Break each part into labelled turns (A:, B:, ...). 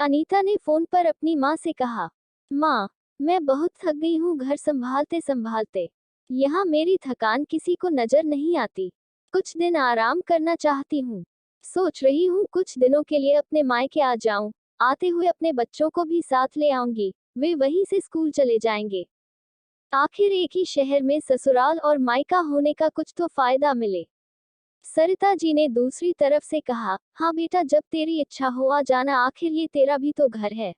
A: अनीता ने फोन पर अपनी माँ से कहा, माँ, मैं बहुत थक गई हूँ घर संभालते संभालते। यहाँ मेरी थकान किसी को नजर नहीं आती। कुछ दिन आराम करना चाहती हूँ। सोच रही हूँ कुछ दिनों के लिए अपने मायके आ जाऊं। आते हुए अपने बच्चों को भी साथ ले आऊंगी, वे वहीं से स्कूल चले जाएंगे। आखिर एक ही शहर में ससुराल और मायका होने का कुछ तो फायदा मिले। सरिता जी ने दूसरी तरफ से कहा, हाँ बेटा, जब तेरी इच्छा हो आ जाना, आखिर ये तेरा भी तो घर है।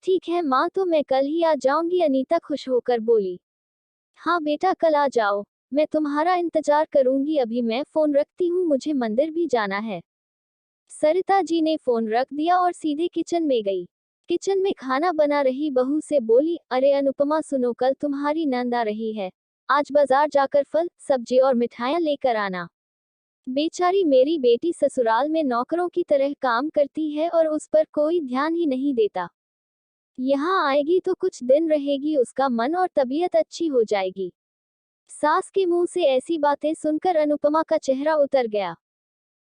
A: ठीक है माँ, तो मैं कल ही आ जाऊंगी, अनीता खुश होकर बोली। हाँ बेटा, कल आ जाओ, मैं तुम्हारा इंतजार करूंगी। अभी मैं फोन रखती हूँ, मुझे मंदिर भी जाना है। सरिता जी ने फोन रख दिया और सीधे किचन में गई। किचन में खाना बना रही बहू से बोली, अरे अनुपमा सुनो, कल तुम्हारी नंद आ रही है। आज बाजार जाकर फल, सब्जी और मिठाइयाँ लेकर आना। बेचारी मेरी बेटी ससुराल में नौकरों की तरह काम करती है और उस पर कोई ध्यान ही नहीं देता। यहाँ आएगी तो कुछ दिन रहेगी, उसका मन और तबीयत अच्छी हो जाएगी। सास के मुंह से ऐसी बातें सुनकर अनुपमा का चेहरा उतर गया।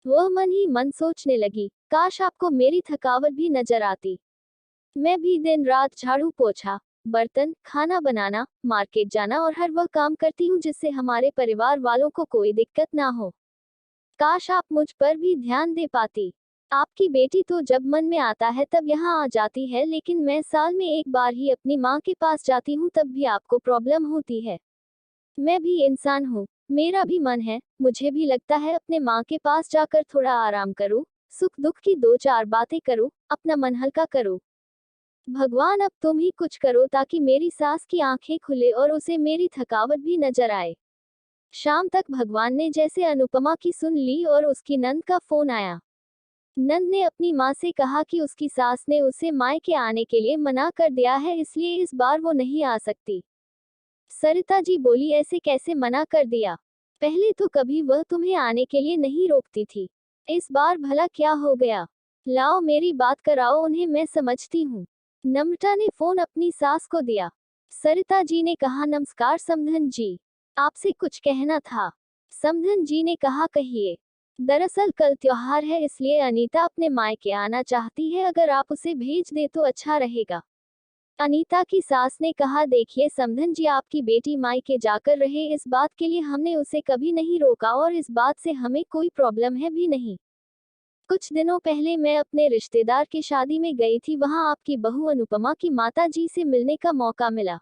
A: वह मन ही मन सोचने लगी, काश आपको मेरी थकावट भी नजर आती। मैं भी दिन रात झाड़ू पोछा, बर्तन, खाना बनाना, मार्केट जाना और हर वह काम करती हूँ जिससे हमारे परिवार वालों को कोई दिक्कत ना हो। काश आप मुझ पर भी ध्यान दे पाती। आपकी बेटी तो जब मन में आता है तब यहाँ आ जाती है, लेकिन मैं साल में एक बार ही अपनी माँ के पास जाती हूँ, तब भी आपको प्रॉब्लम होती है। मैं भी इंसान हूँ, मेरा भी मन है, मुझे भी लगता है अपने माँ के पास जाकर थोड़ा आराम करूँ, सुख दुख की दो चार बातें करूँ, अपना मन हल्का करूँ। भगवान, अब तुम ही कुछ करो ताकि मेरी सास की आंखें खुले और उसे मेरी थकावट भी नजर आए। शाम तक भगवान ने जैसे अनुपमा की सुन ली और उसकी नंद का फोन आया। नंद ने अपनी माँ से कहा कि उसकी सास ने उसे मायके आने के लिए मना कर दिया है, इसलिए इस बार वो नहीं आ सकती। सरिता जी बोली, ऐसे कैसे मना कर दिया? पहले तो कभी वह तुम्हें आने के लिए नहीं रोकती थी, इस बार भला क्या हो गया? लाओ मेरी बात कराओ उन्हें, मैं समझती हूँ। नम्रता ने फोन अपनी सास को दिया। सरिता जी ने कहा, नमस्कार समधन जी, आपसे कुछ कहना था। समधन जी ने कहा, कहिए। दरअसल कल त्योहार है, इसलिए अनीता अपने मायके आना चाहती है, अगर आप उसे भेज दे तो अच्छा रहेगा। अनीता की सास ने कहा, देखिए समधन जी, आपकी बेटी मायके जाकर रहे, इस बात के लिए हमने उसे कभी नहीं रोका और इस बात से हमें कोई प्रॉब्लम है भी नहीं। कुछ दिनों पहले मैं अपने रिश्तेदार की शादी में गई थी, वहां आपकी बहू अनुपमा की माता जी से मिलने का मौका मिला।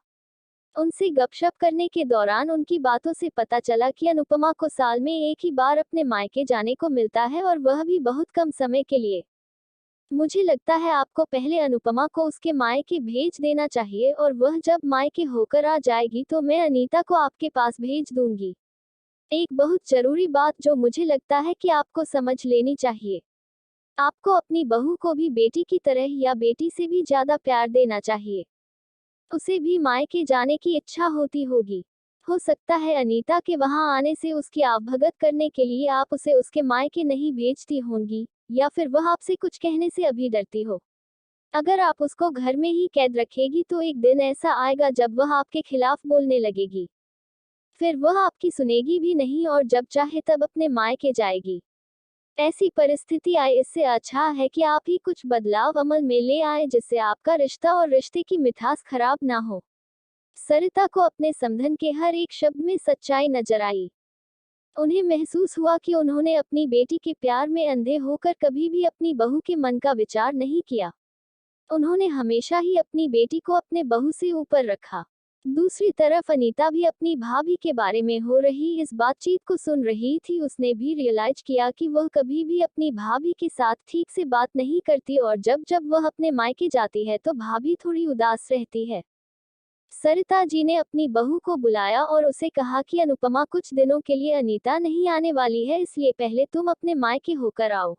A: उनसे गपशप करने के दौरान उनकी बातों से पता चला कि अनुपमा को साल में एक ही बार अपने मायके जाने को मिलता है और वह भी बहुत कम समय के लिए। मुझे लगता है आपको पहले अनुपमा को उसके मायके भेज देना चाहिए और वह जब मायके होकर आ जाएगी तो मैं अनीता को आपके पास भेज दूंगी। एक बहुत जरूरी बात जो मुझे लगता है कि आपको समझ लेनी चाहिए। आपको अपनी बहू को भी बेटी की तरह या बेटी से भी ज्यादा प्यार देना चाहिए। उसे भी मायके जाने की इच्छा होती होगी। हो सकता है अनीता के वहां आने से उसकी आवभगत करने के लिए आप उसे उसके मायके नहीं भेजती होंगी, या फिर वह आपसे कुछ कहने से अभी डरती हो। अगर आप उसको घर में ही कैद रखेगी तो एक दिन ऐसा आएगा जब वह आपके खिलाफ बोलने लगेगी। फिर वह आपकी सुनेगी भी नहीं और जब चाहे तब अपने मायके जाएगी। ऐसी परिस्थिति आए, इससे अच्छा है कि आप ही कुछ बदलाव अमल में ले आए जिससे आपका रिश्ता और रिश्ते की मिठास खराब ना हो। सरिता को अपने समधन के हर एक शब्द में सच्चाई नजर आई। उन्हें महसूस हुआ कि उन्होंने अपनी बेटी के प्यार में अंधे होकर कभी भी अपनी बहू के मन का विचार नहीं किया। उन्होंने हमेशा ही अपनी बेटी को अपने बहू से ऊपर रखा। दूसरी तरफ अनीता भी अपनी भाभी के बारे में हो रही इस बातचीत को सुन रही थी। उसने भी रियलाइज किया कि वह कभी भी अपनी भाभी के साथ ठीक से बात नहीं करती और जब जब वह अपने मायके जाती है तो भाभी थोड़ी उदास रहती है। सरिता जी ने अपनी बहू को बुलाया और उसे कहा कि अनुपमा कुछ दिनों के लिए अनीता नहीं आने वाली है, इसलिए पहले तुम अपने मायके होकर आओ।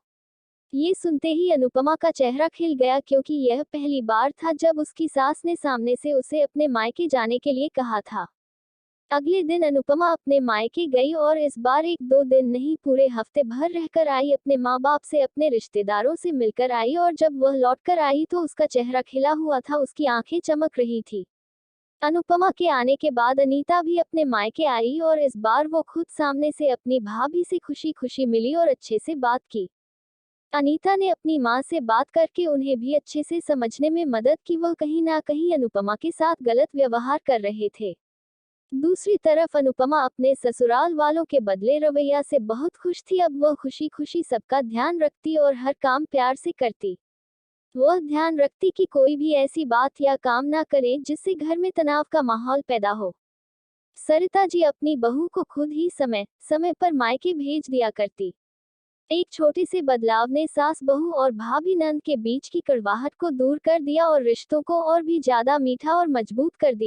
A: ये सुनते ही अनुपमा का चेहरा खिल गया, क्योंकि यह पहली बार था जब उसकी सास ने सामने से उसे अपने मायके जाने के लिए कहा था। अगले दिन अनुपमा अपने मायके गई और इस बार एक दो दिन नहीं, पूरे हफ्ते भर रहकर आई। अपने माँ बाप से, अपने रिश्तेदारों से मिलकर आई और जब वह लौटकर आई तो उसका चेहरा खिला हुआ था, उसकी आंखें चमक रही थी। अनुपमा के आने के बाद अनीता भी अपने मायके आई और इस बार वो खुद सामने से अपनी भाभी से खुशी खुशी मिली और अच्छे से बात की। अनीता ने अपनी माँ से बात करके उन्हें भी अच्छे से समझने में मदद की वह कहीं ना कहीं अनुपमा के साथ गलत व्यवहार कर रहे थे। दूसरी तरफ अनुपमा अपने ससुराल वालों के बदले रवैया से बहुत खुश थी। अब वह खुशी खुशी सबका ध्यान रखती और हर काम प्यार से करती। वह ध्यान रखती कि कोई भी ऐसी बात या काम ना करे जिससे घर में तनाव का माहौल पैदा हो। सरिता जी अपनी बहू को खुद ही समय समय पर मायके भेज दिया करती। एक छोटे से बदलाव ने सास बहू और भाभी नंद के बीच की कड़वाहट को दूर कर दिया और रिश्तों को और भी ज्यादा मीठा और मजबूत कर दिया।